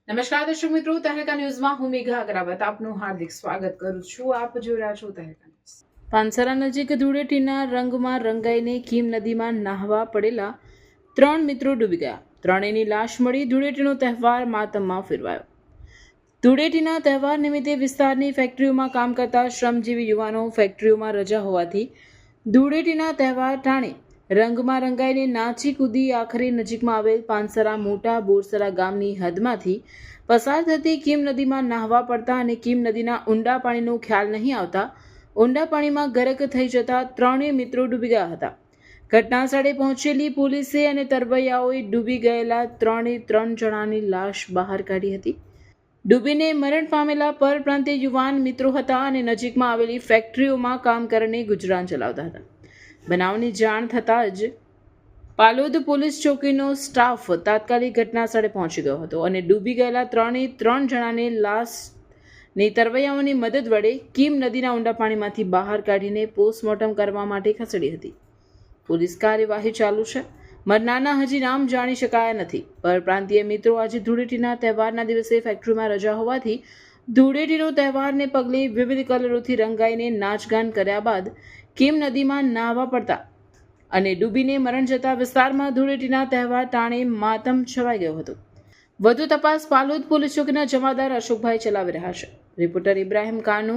નમસ્કાર દર્શક મિત્રો, તહેલકા ન્યૂઝમાં હું મેઘા અગ્રવાલ આપનું હાર્દિક સ્વાગત કરું છું. આપ જોઈ રહ્યા છો તહેલકા ન્યૂઝ. પાંસરા નજીક ધૂળેટીના રંગમાં રંગાઈને કીમ નદીમાં નાહવા પડેલા 3 મિત્રો ડૂબી ગયા. ત્રણેયની લાશ મળી. ધૂળેટીનો તહેવાર માતમમાં ફેરવાયો. ધૂળેટીના તહેવાર નિમિત્તે વિસ્તારની ફેક્ટરીઓમાં કામ કરતા શ્રમજીવી યુવાનો ફેક્ટરીઓમાં રજા હોવાથી ધૂળેટીના તહેવાર ટાણે રંગમાં રંગાઈને નાચી કૂદી આખરે નજીકમાં આવેલ પાંસરા મોટા બોરસરા ગામની હદમાંથી પસાર થતી કીમ નદીમાં નાહવા પડતા અને કીમ નદીના ઊંડા પાણીનો ખ્યાલ નહીં આવતા ઊંડા પાણીમાં ગરક થઈ જતા ત્રણેય મિત્રો ડૂબી ગયા હતા. ઘટના સ્થળે પહોંચેલી પોલીસે અને તરવૈયાઓએ ડૂબી ગયેલા 3 જણાની લાશ બહાર કાઢી હતી. ડૂબીને મરણ પામેલા પરપ્રાંતીય યુવાન મિત્રો હતા અને નજીકમાં આવેલી ફેક્ટરીઓમાં કામ કરીને ગુજરાન ચલાવતા હતા. બનાવની જાણ થતાં જ પાલોદ પોલીસ ચોકીનો સ્ટાફ તાત્કાલિક ઘટના સ્થળે પહોંચી ગયો હતો અને ડૂબી ગયેલા 3 જણાને લાશની તરવૈયાઓની મદદ વડે કીમ નદીના ઊંડા પાણીમાંથી બહાર કાઢીને પોસ્ટમોર્ટમ કરવા માટે ખસેડી હતી. પોલીસ કાર્યવાહી ચાલુ છે. મરનારના હજી નામ જાણી શકાયા નથી. પરપ્રાંતીય મિત્રો આજે ધૂળેટીના તહેવારના દિવસે ફેક્ટરીમાં રજા હોવાથી ધૂળેટીનો તહેવારને પગલે વિવિધ કલરોથી રંગાઈને નાચગાન કર્યા બાદ કીમ નદીમાં નાહવા પડતા અને ડૂબીને મરણ જતા વિસ્તારમાં ધૂળેટીના તહેવાર ટાણે માતમ છવાઈ ગયો હતો. વધુ તપાસ પાલોદ પોલીસ ચોકીના જમાદાર અશોકભાઈ ચલાવી રહ્યા છે. રિપોર્ટર ઇબ્રાહિમ કાનુ,